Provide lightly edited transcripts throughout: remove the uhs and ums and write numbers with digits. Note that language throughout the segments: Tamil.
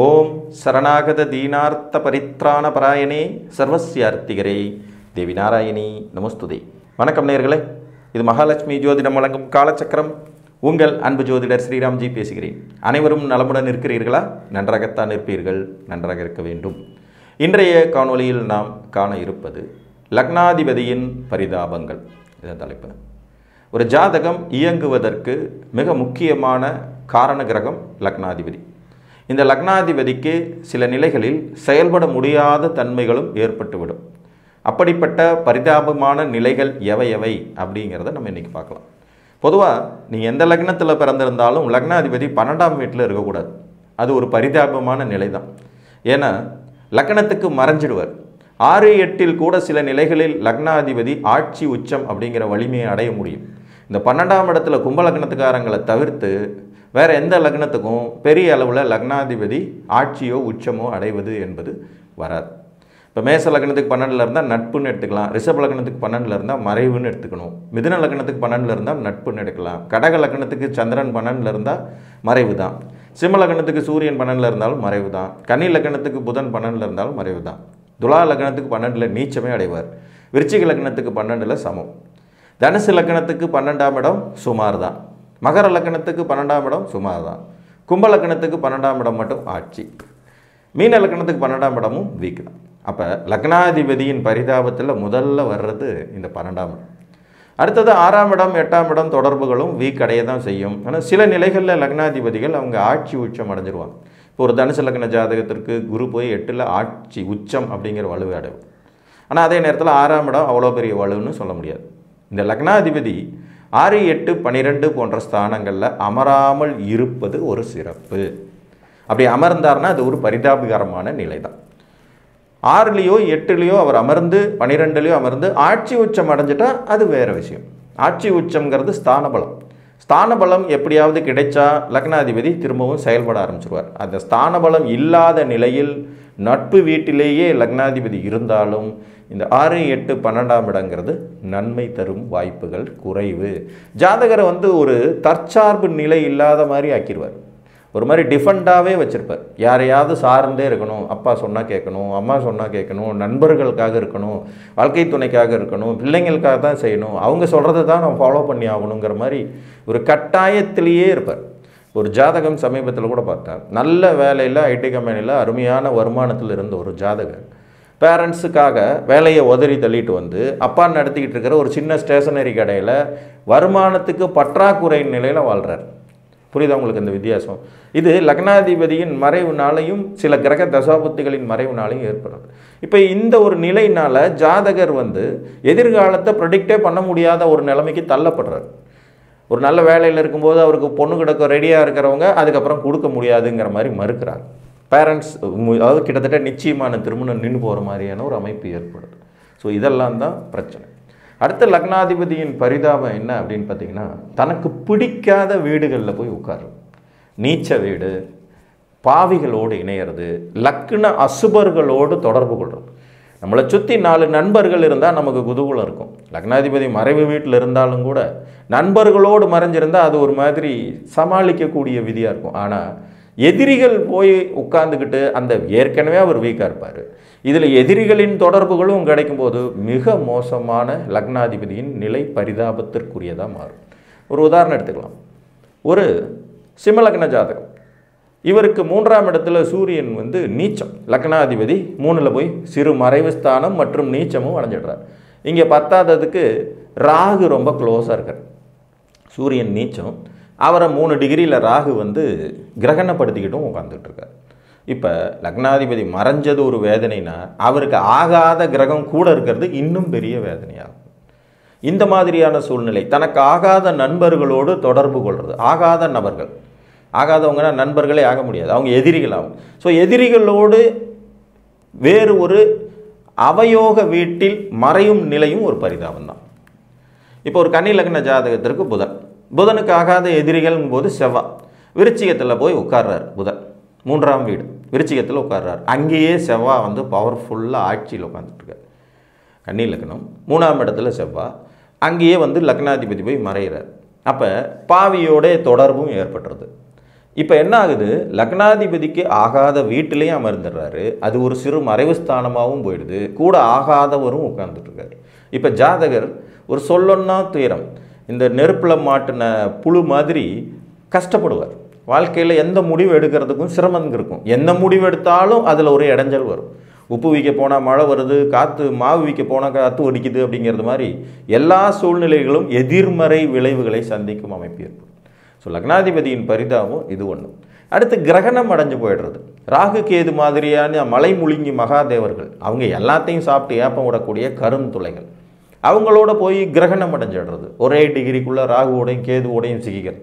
ஓம் சரணாகத தீனார்த்த பரித்ராண பராயணே சர்வஸ்யார்த்திகரே தேவி நாராயணி நமஸ்துதே. வணக்கம் நேயர்களே, இது மகாலட்சுமி ஜோதிடம் வழங்கும் காலச்சக்கரம். உங்கள் அன்பு ஜோதிடர் ஸ்ரீராம்ஜி பேசுகிறேன். அனைவரும் நலமுடன் இருக்கிறீர்களா? நன்றாகத்தான் இருப்பீர்கள், நன்றாக இருக்க வேண்டும். இன்றைய காணொளியில் நாம் காண இருப்பது லக்னாதிபதியின் பரிதாபங்கள். இதன் தலைப்பு. ஒரு ஜாதகம் இயங்குவதற்கு மிக முக்கியமான காரண கிரகம் லக்னாதிபதி. இந்த லக்னாதிபதிக்கு சில நிலைகளில் செயல்பட முடியாத தன்மைகளும் ஏற்பட்டுவிடும். அப்படிப்பட்ட பரிதாபமான நிலைகள் எவை எவை அப்படிங்கிறத நம்ம இன்றைக்கி பார்க்கலாம். பொதுவாக நீங்கள் எந்த லக்னத்தில் பிறந்திருந்தாலும் லக்னாதிபதி 12ஆம் வீட்டில் இருக்கக்கூடாது. அது ஒரு பரிதாபமான நிலை தான். ஏன்னா லக்னத்துக்கு மறைஞ்சிடுவார். 6-8 கூட சில நிலைகளில் லக்னாதிபதி ஆட்சி உச்சம் அப்படிங்கிற வலிமையை அடைய முடியும். இந்த 12ஆம் இடத்துல கும்ப லக்னத்துக்காரங்களை தவிர்த்து வேறு எந்த லக்னத்துக்கும் பெரிய அளவில் லக்னாதிபதி ஆட்சியோ உச்சமோ அடைவது என்பது வராது. இப்போ மேச லக்னத்துக்கு 12 இருந்தால் நட்புன்னு எடுத்துக்கலாம். ரிஷப லக்னத்துக்கு 12 இருந்தால் மறைவுன்னு எடுத்துக்கணும். மிதுன லக்னத்துக்கு 12 இருந்தால் நட்புன்னு எடுக்கலாம். கடக லக்னத்துக்கு சந்திரன் 12 இருந்தால் மறைவு தான். சிம்ம லக்னத்துக்கு சூரியன் 12 இருந்தாலும் மறைவு தான். கன்னி லக்னத்துக்கு புதன் 12 இருந்தாலும் மறைவு தான். துலா லக்னத்துக்கு 12 நீச்சமே அடைவார். விருச்சிக லக்னத்துக்கு 12 சமம். தனுசு லக்னத்துக்கு 12ஆம் இடம் சுமார் தான். மகர லக்னத்துக்கு 12ஆம் இடம் சுமார் தான். கும்ப லக்னத்துக்கு 12ஆம் இடம் மட்டும் ஆட்சி. மீன லக்னத்துக்கு 12ஆம் இடமும் வீக் தான். அப்போ லக்னாதிபதியின் பரிதாபத்தில் முதல்ல வர்றது இந்த 12ஆம் இடம். அடுத்தது 6ஆம் இடம் 8ஆம் இடம் தொடர்புகளும் வீக் அடைய தான் செய்யும். ஆனால் சில நிலைகளில் லக்னாதிபதிகள் அவங்க ஆட்சி உச்சம் அடைஞ்சிருவாங்க. இப்போ ஒரு தனுசு லக்ன ஜாதகத்திற்கு குரு போய் 8ல் ஆட்சி உச்சம் அப்படிங்கிற வலுவை அடையும். ஆனால் அதே நேரத்தில் 6ஆம் இடம் அவ்வளோ பெரிய வலுன்னு சொல்ல முடியாது. இந்த லக்னாதிபதி 6, 8, 12 போன்ற ஸ்தானங்களில் அமராமல் இருப்பது ஒரு சிறப்பு. அப்படி அமர்ந்தார்னா அது ஒரு பரிதாபகரமான நிலை தான். 6லேயோ 8லேயோ அவர் அமர்ந்து 12லேயோ அமர்ந்து ஆட்சி உச்சம் அடைஞ்சிட்டா அது வேறு விஷயம். ஆட்சி உச்சம்ங்கிறது ஸ்தான பலம். ஸ்தான பலம் எப்படியாவது கிடைச்சா லக்னாதிபதி திரும்பவும் செயல்பட ஆரம்பிச்சிருவார். அந்த ஸ்தான பலம் இல்லாத நிலையில் நட்பு வீட்டிலேயே லக்னாதிபதி இருந்தாலும் இந்த 6, 8, 12ஆம் இடங்கிறது நன்மை தரும் வாய்ப்புகள் குறைவு. ஜாதகரை ஒரு தற்சார்பு நிலை இல்லாத மாதிரி ஆக்கிடுவார். ஒரு மாதிரி டிஃபெண்டாகவே வச்சுருப்பார். யாரையாவது சார்ந்தே இருக்கணும். அப்பா சொன்னால் கேட்கணும், அம்மா சொன்னால் கேட்கணும், நண்பர்களுக்காக இருக்கணும், வாழ்க்கை துணைக்காக இருக்கணும், பிள்ளைங்களுக்காக தான் செய்யணும், அவங்க சொல்கிறத தான் நம்ம ஃபாலோ பண்ணி ஆகணுங்கிற மாதிரி ஒரு கட்டாயத்திலேயே இருப்பார். ஒரு ஜாதகம் சமீபத்தில் கூட பார்த்தேன். நல்ல வேலையில் ஐடி கம்பெனியில் அருமையான வருமானத்தில் இருந்த ஒரு ஜாதகர் பேரண்ட்ஸுக்காக வேலையை உதறி தள்ளிட்டு அப்பா நடத்திக்கிட்டு இருக்கிற ஒரு சின்ன ஸ்டேஷனரி கடையில் வருமானத்துக்கு பற்றாக்குறை நிலையில் வாழ்கிறார். புரியுதா உங்களுக்கு இந்த வித்தியாசம்? இது லக்னாதிபதியின் மறைவுனாலையும் சில கிரக தசாபுத்திகளின் மறைவுனாலையும் ஏற்படுறது. இப்போ இந்த ஒரு நிலையினால் ஜாதகர் எதிர்காலத்தை ப்ரெடிக்டே பண்ண முடியாத ஒரு நிலைமைக்கு தள்ளப்படுறார். ஒரு நல்ல வேலையில் இருக்கும்போது அவருக்கு பொண்ணு கிடக்க ரெடியாக இருக்கிறவங்க அதுக்கப்புறம் கொடுக்க முடியாதுங்கிற மாதிரி மறுக்கிறாங்க. பேரண்ட்ஸ் அதாவது கிட்டத்தட்ட நிச்சயமான திருமணம் நின்று போகிற மாதிரியான ஒரு அமைப்பு ஏற்படுது. ஸோ இதெல்லாம் தான் பிரச்சனை. அடுத்த லக்னாதிபதியின் பரிதாபம் என்ன அப்படின்னு பார்த்தீங்கன்னா, தனக்கு பிடிக்காத வீடுகளில் போய் உட்காரு. நீச்ச வீடு, பாவிகளோடு இணையிறது, லக்ன அசுபர்களோடு தொடர்பு கொள்வது. நம்மளை சுற்றி 4 நண்பர்கள் இருந்தால் நமக்கு குதூகலம் இருக்கும். லக்னாதிபதி மறைவு வீட்டில் இருந்தாலும் கூட நண்பர்களோடு மறைஞ்சிருந்தால் அது ஒரு மாதிரி சமாளிக்கக்கூடிய விதியாக இருக்கும். ஆனால் எதிரிகள் போய் உட்கார்ந்துக்கிட்டு அந்த ஏற்கனவே அவர் வீக்காக இருப்பார். இதில் எதிரிகளின் தொடர்புகளும் கிடைக்கும்போது மிக மோசமான லக்னாதிபதியின் நிலை பரிதாபத்திற்குரியதாக மாறும். ஒரு உதாரணம் எடுத்துக்கலாம். ஒரு சிம்ம லக்ன ஜாதகம். இவருக்கு 3ஆம் இடத்துல சூரியன் நீச்சம். லக்னாதிபதி 3ல் போய் சிறு மறைவு ஸ்தானம் மற்றும் நீச்சமும் அடைஞ்சிடுறார். இங்கே 10ஆவதுக்கு ராகு ரொம்ப க்ளோஸாக இருக்கார். சூரியன் நீச்சம், அவரை 3 டிகிரியில் ராகு கிரகணப்படுத்திக்கிட்டும் உட்காந்துட்டு இருக்கார். இப்போ லக்னாதிபதி மறைஞ்சது ஒரு வேதனைனா அவருக்கு ஆகாத கிரகம் கூட இருக்கிறது இன்னும் பெரிய வேதனையாகும். இந்த மாதிரியான சூழ்நிலை, தனக்கு ஆகாத நண்பர்களோடு தொடர்பு கொள்வது. ஆகாத நபர்கள், ஆகாதவங்கன்னா நண்பர்களே ஆக முடியாது, அவங்க எதிரிகளாகும். ஸோ எதிரிகளோடு வேறு ஒரு அவயோக வீட்டில் மறையும் நிலையும் ஒரு பரிதாபம் தான். இப்போ ஒரு கன்னி லக்ன ஜாதகத்திற்கு புதனுக்கு ஆகாத எதிரிகள் போது செவ்வாய் விருச்சிகத்தில் போய் உட்கார்றார். புதன் 3ஆம் வீடு விருச்சிகத்தில் உட்கார்றார். அங்கேயே செவ்வாய் பவர்ஃபுல்லாக ஆட்சியில் உட்காந்துட்ருக்கார். கன்னி லக்னம் 3ஆம் இடத்துல செவ்வாய், அங்கேயே லக்னாதிபதி போய் மறைகிறார். அப்போ பாவியோட தொடர்பும் ஏற்பட்டுறது. இப்போ என்ன ஆகுது, லக்னாதிபதிக்கு ஆகாத வீட்டிலையும் அமர்ந்துடுறாரு, அது ஒரு சிறு மறைவு ஸ்தானமாகவும் போயிடுது, கூட ஆகாதவரும் உட்கார்ந்துட்டுருக்காரு. இப்போ ஜாதகர் ஒரு சொல்லொன்னா துயரம், இந்த நெருப்பில் மாட்டின புழு மாதிரி கஷ்டப்படுவார். வாழ்க்கையில் எந்த முடிவு எடுக்கிறதுக்கும் சிரமம் இருக்கும். எந்த முடிவு எடுத்தாலும் அதில் ஒரு இடைஞ்சல் வரும். உப்பு விற்க போனால் மழை வருது, காற்று மாவு விற்க போனால் காற்று ஒடிக்குது அப்படிங்கிறது மாதிரி எல்லா சூழ்நிலைகளும் எதிர்மறை விளைவுகளை சந்திக்கும் அமைப்பு ஏற்படும். ஸோ லக்னாதிபதியின் பரிதாபம் இது ஒன்று. அடுத்து கிரகணம் அடைஞ்சு போயிடுறது. ராகு கேது மாதிரியான மலை முழுங்கி மகாதேவர்கள், அவங்க எல்லாத்தையும் சாப்பிட்டு ஏப்பம் விடக்கூடிய கருந்துளைகள், அவங்களோட போய் கிரகணம் அடைஞ்சிடுறது. ஒரே டிகிரிக்குள்ளே ராகுவோடையும் கேதுவோடையும் சிக்கிக்கிறது.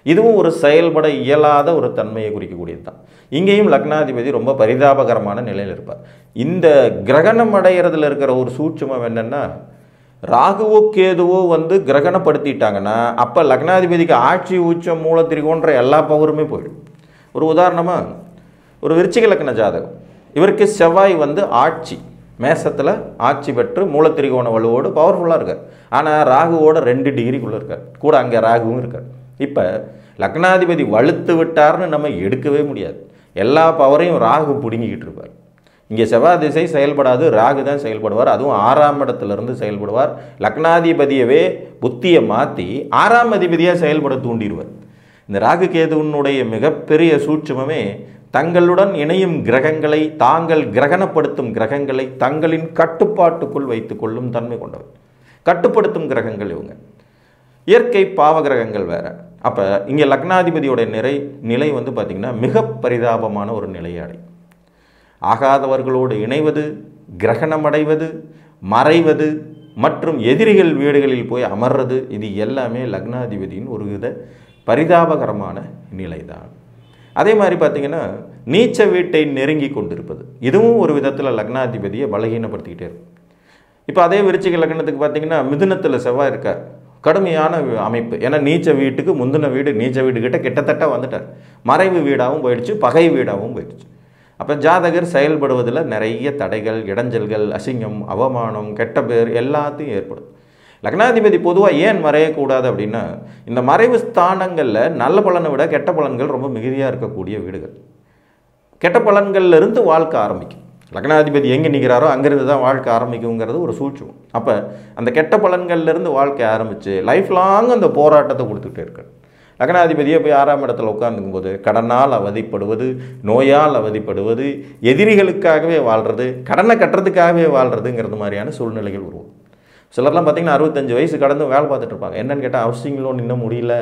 இதுவும் ஒரு செயல்பட இயலாத ஒரு தன்மையை குறிக்கக்கூடியது தான். இங்கேயும் லக்னாதிபதி ரொம்ப பரிதாபகரமான நிலையில் இருப்பார். இந்த கிரகணம் அடைகிறதுல இருக்கிற ஒரு சூட்சுமம் என்னென்னா, ராகுவோ கேதுவோ கிரகணப்படுத்திட்டாங்கன்னா அப்போ லக்னாதிபதிக்கு ஆட்சி உச்சம் மூலத்திரிகோன்ற எல்லா பவருமே போயிடும். ஒரு உதாரணமாக, ஒரு விருச்சிக லக்ன ஜாதகம், இவருக்கு செவ்வாய் ஆட்சி மேசத்தில் ஆட்சி பெற்று மூலத்திரிகோண வலுவோடு பவர்ஃபுல்லாக இருக்கார். ஆனால் ராகுவோட 2 டிகிரிக்குள்ளே இருக்கார், கூட அங்கே ராகுவும் இருக்கார். இப்போ லக்னாதிபதி வலுத்து விட்டார்னு நம்ம எடுக்கவே முடியாது. எல்லா பவரையும் ராகு பிடுங்கிக்கிட்டு இருப்பார். இங்கே செவ்வாய் திசை செயல்படாது, ராகு தான் செயல்படுவார். அதுவும் 6ஆம் இடத்துலேருந்து செயல்படுவார். லக்னாதிபதியவே புத்தியை மாற்றி 6ஆம் அதிபதியாக செயல்பட தூண்டிடுவார். இந்த ராகு கேதுவனுடைய மிகப்பெரிய சூட்சுமமே தங்களுடன் இணையும் கிரகங்களை, தாங்கள் கிரகணப்படுத்தும் கிரகங்களை தங்களின் கட்டுப்பாட்டுக்குள் வைத்துக் கொள்ளும் தன்மை கொண்டவர். கட்டுப்படுத்தும் கிரகங்கள் இவங்க. இயற்கை பாவ கிரகங்கள் வேறு. அப்போ இங்கே லக்னாதிபதியோட நிலை பார்த்திங்கன்னா மிக பரிதாபமான ஒரு நிலையை அடையும். ஆகாதவர்களோடு இணைவது, கிரகணம் அடைவது, மறைவது மற்றும் எதிரிகள் வீடுகளில் போய் அமர்றது, இது எல்லாமே லக்னாதிபதியின் ஒரு வித பரிதாபகரமான நிலை தான். அதே மாதிரி பார்த்திங்கன்னா நீச்ச வீட்டை நெருங்கி கொண்டிருப்பது, இதுவும் ஒரு விதத்தில் லக்னாதிபதியை பலகீனப்படுத்திக்கிட்டே இருக்கும். இப்போ அதே விருச்சிக லக்னத்துக்கு பார்த்திங்கன்னா மிதுனத்தில் செவ்வாய் இருக்கார். கடுமையான அமைப்பு. ஏன்னா நீச்ச வீட்டுக்கு முந்தின வீடு, நீச்ச வீடுகிட்ட கிட்டத்தட்ட வந்துட்டார். மறைவு வீடாகவும் போயிடுச்சு, பகை வீடாகவும் போயிடுச்சு. அப்போ ஜாதகர் செயல்படுவதில் நிறைய தடைகள், இடைஞ்சல்கள், அசிங்கம், அவமானம், கெட்ட பேர் எல்லாத்தையும் ஏற்படும். லக்னாதிபதி பொதுவாக ஏன் மறையக்கூடாது அப்படின்னா, இந்த மறைவு ஸ்தானங்களில் நல்ல பலனை விட கெட்ட பலன்கள் ரொம்ப மிகுதியாக இருக்கக்கூடிய வீடுகள். கெட்ட பலன்கள்லேருந்து வாழ்க்கை ஆரம்பிக்கும். லக்னாதிபதி எங்கே நிற்கிறாரோ அங்கேருந்து தான் வாழ்க்கை ஆரம்பிக்குங்கிறது ஒரு சூழ்ச்சியம். அப்போ அந்த கெட்ட பலன்கள்லேருந்து வாழ்க்கை ஆரம்பித்து லைஃப் லாங் அந்த போராட்டத்தை கொடுத்துக்கிட்டே இருக்காரு. லக்னாதிபதியை போய் 6ஆம் இடத்துல உட்காந்துக்கும் போது கடனால் அவதிப்படுவது, நோயால் அவதிப்படுவது, எதிரிகளுக்காகவே வாழ்கிறது, கடனை கட்டுறதுக்காகவே வாழ்கிறதுங்கிறது மாதிரியான சூழ்நிலைகள் உருவாகும். சிலர்லாம் பார்த்திங்கன்னா 65 வயசு கடந்து வேலை பார்த்துட்டு இருப்பாங்க. என்னென்னு கேட்டால் ஹவுசிங் லோன் இன்னும் முடியல,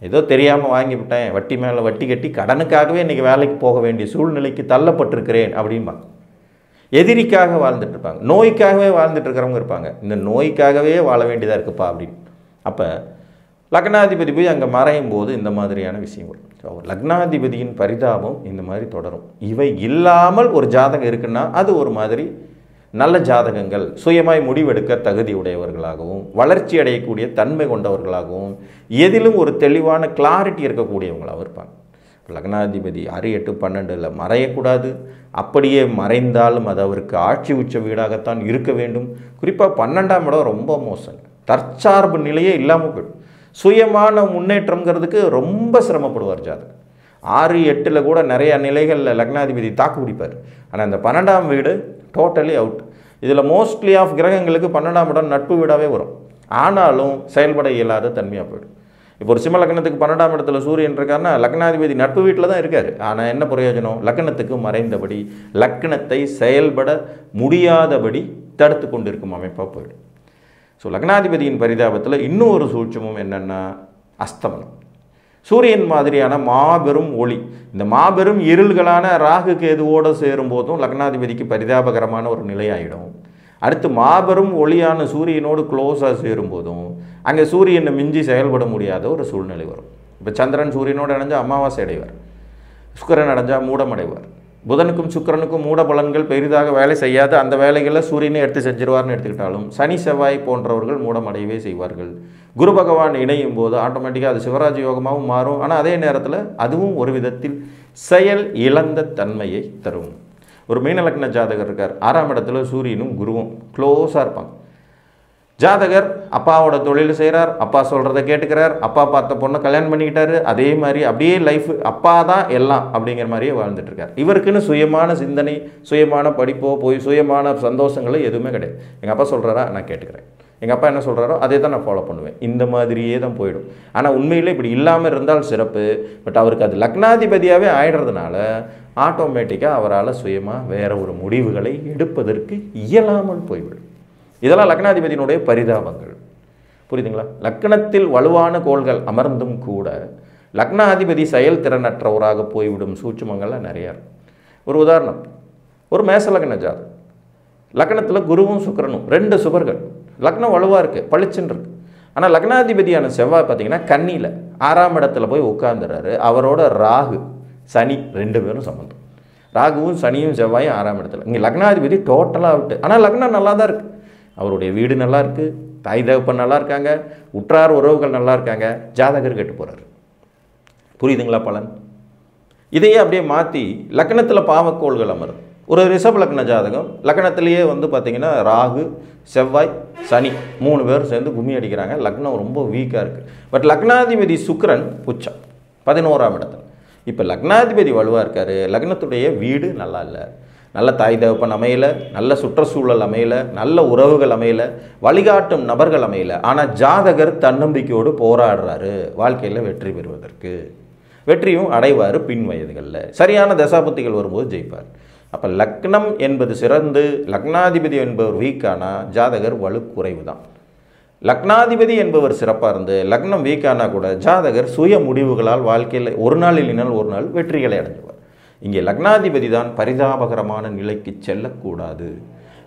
ஏதோ தெரியாமல் வாங்கிவிட்டேன், வட்டி மேலே வட்டி கட்டி கடனுக்காகவே இன்றைக்கி வேலைக்கு போக வேண்டிய சூழ்நிலைக்கு தள்ளப்பட்டிருக்கிறேன் அப்படின்பாங்க. எதிரிக்காக வாழ்ந்துட்டு இருப்பாங்க, நோய்க்காகவே வாழ்ந்துட்டு இருக்கிறவங்க இருப்பாங்க. இந்த நோய்க்காகவே வாழ வேண்டியதாக இருக்குப்பா அப்படின்னு. அப்போ லக்னாதிபதி போய் அங்கே மறையும் போது இந்த மாதிரியான விஷயம் வரும். ஸோ லக்னாதிபதியின் பரிதாபம் இந்த மாதிரி தொடரும். இவை இல்லாமல் ஒரு ஜாதகம் இருக்குன்னா அது ஒரு மாதிரி நல்ல ஜாதகங்கள், சுயமாய் முடிவெடுக்க தகுதி உடையவர்களாகவும், வளர்ச்சி அடையக்கூடிய தன்மை கொண்டவர்களாகவும், எதிலும் ஒரு தெளிவான கிளாரிட்டி இருக்கக்கூடியவங்களாகவும் இருப்பாங்க. லக்னாதிபதி 6, 8, 12 மறையக்கூடாது. அப்படியே மறைந்தாலும் அது அவருக்கு ஆட்சி உச்ச வீடாகத்தான் இருக்க வேண்டும். குறிப்பாக 12ஆம் இடம் ரொம்ப மோசங்க. தற்சார்பு நிலையே இல்லாமல் போயிடும். சுயமான முன்னேற்றங்கிறதுக்கு ரொம்ப சிரமப்படுவார் ஜாதகர். 6, 8 கூட நிறைய நிலைகளில் லக்னாதிபதி தாக்கு பிடிப்பார். ஆனால் இந்த 12ஆம் வீடு டோட்டலி அவுட். இதில் மோஸ்ட்லி ஆஃப் கிரகங்களுக்கு 12ஆம் இடம் நட்பு வீடாகவே வரும். ஆனாலும் செயல்பட இயலாத தன்மையாக போயிடும். இப்போ ஒரு சிம்ம லக்னத்துக்கு 12ஆம் இடத்துல சூரியன் இருக்காருன்னா லக்னாதிபதி நட்பு வீட்டில் தான் இருக்கார். ஆனால் என்ன பிரயோஜனம்? லக்னத்துக்கு மறைந்தபடி லக்னத்தை செயல்பட முடியாதபடி தடுத்து கொண்டிருக்கும் அமைப்பாக போயிடும். ஸோ லக்னாதிபதியின் பரிதாபத்தில் இன்னும் ஒரு சூட்சமும் என்னென்னா அஸ்தமனம். சூரியன் மாதிரியான மாபெரும் ஒளி, இந்த மாபெரும் இருள்களான ராகு கேதுவோடு சேரும்போதும் லக்னாதிபதிக்கு பரிதாபகரமான ஒரு நிலையாயிடும். அடுத்து மாபெரும் ஒளியான சூரியனோடு க்ளோஸாக சேரும்போதும் அங்கே சூரியனை மிஞ்சி செயல்பட முடியாத ஒரு சூழ்நிலை வரும். இப்போ சந்திரன் சூரியனோடு அடைஞ்சால் அமாவாசை அடைவார், சுக்கிரன் அடைஞ்சால் மூடம் அடைவார். புதனுக்கும் சுக்கிரனுக்கும் மூட பலன்கள் பெரிதாக வேலை செய்யாது. அந்த வேலைகளை சூரியனை எடுத்து செஞ்சிருவார்னு எடுத்துக்கிட்டாலும் சனி செவ்வாய் போன்றவர்கள் மூடம் அடையவே செய்வார்கள். குரு பகவான் இணையும் போது ஆட்டோமேட்டிக்காக அது சிவராஜ் யோகமாகவும் மாறும். ஆனால் அதே நேரத்தில் அதுவும் ஒரு விதத்தில் செயல் இழந்த தன்மையை தரும். ஒரு மீன லக்ன ஜாதகர் இருக்கார், 6ஆம் இடத்துல சூரியனும் குருவும் க்ளோஸாக இருப்பாங்க. ஜாதகர் அப்பாவோட தொழில் செய்கிறார், அப்பா சொல்கிறத கேட்டுக்கிறார், அப்பா பார்த்த பொண்ணை கல்யாணம் பண்ணிக்கிட்டாரு, அதே மாதிரி அப்படியே லைஃப் அப்பா தான் எல்லாம் அப்படிங்கிற மாதிரியே வாழ்ந்துட்டுருக்கார். இவருக்குன்னு சுயமான சிந்தனை, சுயமான படிப்போ போய் சுயமான சந்தோஷங்களோ எதுவுமே கிடையாது. எங்கள் அப்பா சொல்கிறாரா நான் கேட்டுக்கிறேன், எங்கள் அப்பா என்ன சொல்கிறாரோ அதே தான் நான் ஃபாலோ பண்ணுவேன், இந்த மாதிரியே தான் போயிடும். ஆனால் உண்மையில் இப்படி இல்லாமல் இருந்தால் சிறப்பு. பட் அவருக்கு அது லக்னாதிபதியாகவே ஆயிடுறதுனால ஆட்டோமேட்டிக்காக அவரால் சுயமாக வேறு ஒரு முடிவுகளை எடுப்பதற்கு இயலாமல் போய்விடும். இதெல்லாம் லக்னாதிபதியினுடைய பரிதாபங்கள். புரியுதுங்களா? லக்னத்தில் வலுவான கோள்கள் அமர்ந்தும் கூட லக்னாதிபதி செயல்திறனற்றவராக போய்விடும் சூட்சுமங்கள்லாம் நிறையா இருக்கும். ஒரு உதாரணம், ஒரு மேச லக்ன ஜாதகம், லக்னத்தில் குருவும் சுக்கிரனும் 2 சுபர்கள், லக்னம் வலுவாக இருக்குது, பளிச்சுன்னு இருக்குது. ஆனால் லக்னாதிபதியான செவ்வாய் பார்த்தீங்கன்னா கன்னியில் 6ஆம் இடத்துல போய் உட்கார்ந்துறாரு. அவரோட ராகு சனி 2 பேரும் சம்பந்தம். ராகுவும் சனியும் செவ்வாயும் 6ஆம் இடத்துல. இங்கே லக்னாதிபதி டோட்டலாக அவுட்டு. ஆனால் லக்னம் நல்லா தான் இருக்குது, அவருடைய வீடு நல்லா இருக்குது, தாய் தகப்பன் நல்லா இருக்காங்க, உற்றார் உறவுகள் நல்லா இருக்காங்க, ஜாதகர் கெட்டு போகிறார். புரியுதுங்களா பலன்? இதையே அப்படியே மாற்றி லக்னத்தில் பாவக்கோள்கள் அமரும். ஒரு ரிஷப லக்ன ஜாதகம், லக்னத்திலேயே பார்த்திங்கன்னா ராகு செவ்வாய் சனி 3 பேர் சேர்ந்து கும்மி அடிக்கிறாங்க. லக்னம் ரொம்ப வீக்காக இருக்குது. பட் லக்னாதிபதி சுக்கிரன் உச்சம் 11ஆம் இடத்துல. இப்போ லக்னாதிபதி வலுவாக இருக்கார், லக்னத்துடைய வீடு நல்லா இல்லை, நல்ல தாய் தகப்பன் அமையலை, நல்ல சுற்றுச்சூழல் அமையலை, நல்ல உறவுகள் அமையலை, வழிகாட்டும் நபர்கள் அமையலை. ஆனால் ஜாதகர் தன்னம்பிக்கையோடு போராடுறாரு வாழ்க்கையில் வெற்றி பெறுவதற்கு. வெற்றியும் அடைவார் பின் வயதுகளில். சரியான தசாபுத்திகள் வரும்போது ஜெயிப்பார். அப்போ லக்னம் என்பது சிறந்து லக்னாதிபதி என்பவர் வீக்கானா ஜாதகர் வலு குறைவு தான். லக்னாதிபதி என்பவர் சிறப்பாக இருந்து லக்னம் வீக்கானா கூட ஜாதகர் சுய முடிவுகளால் வாழ்க்கையில் ஒரு நாள் இல்லைனால் ஒரு நாள் வெற்றிகளை அடைஞ்சுவார். இங்கே லக்னாதிபதி தான் பரிதாபகரமான நிலைக்கு செல்லக்கூடாது.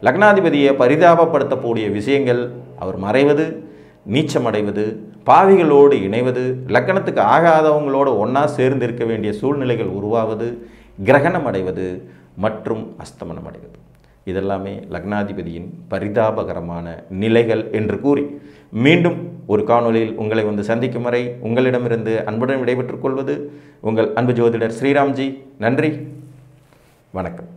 லக்னாதிபதியை பரிதாபப்படுத்தக்கூடிய விஷயங்கள் அவர் மறைவது, நீச்சமடைவது, பாவிகளோடு இணைவது, லக்னத்துக்கு ஆகாதவங்களோடு ஒன்றா சேர்ந்து இருக்க வேண்டிய சூழ்நிலைகள் உருவாவது, கிரகணம் அடைவது மற்றும் அஸ்தமனம் அடைவது, இதெல்லாமே லக்னாதிபதியின் பரிதாபகரமான நிலைகள் என்று கூறி மீண்டும் ஒரு காணொலியில் உங்களை சந்திக்கும் வரை உங்களிடமிருந்து அன்புடன் விடைபெற்றுக் கொள்வது உங்கள் அன்பு ஜோதிடர் ஸ்ரீராம்ஜி. நன்றி, வணக்கம்.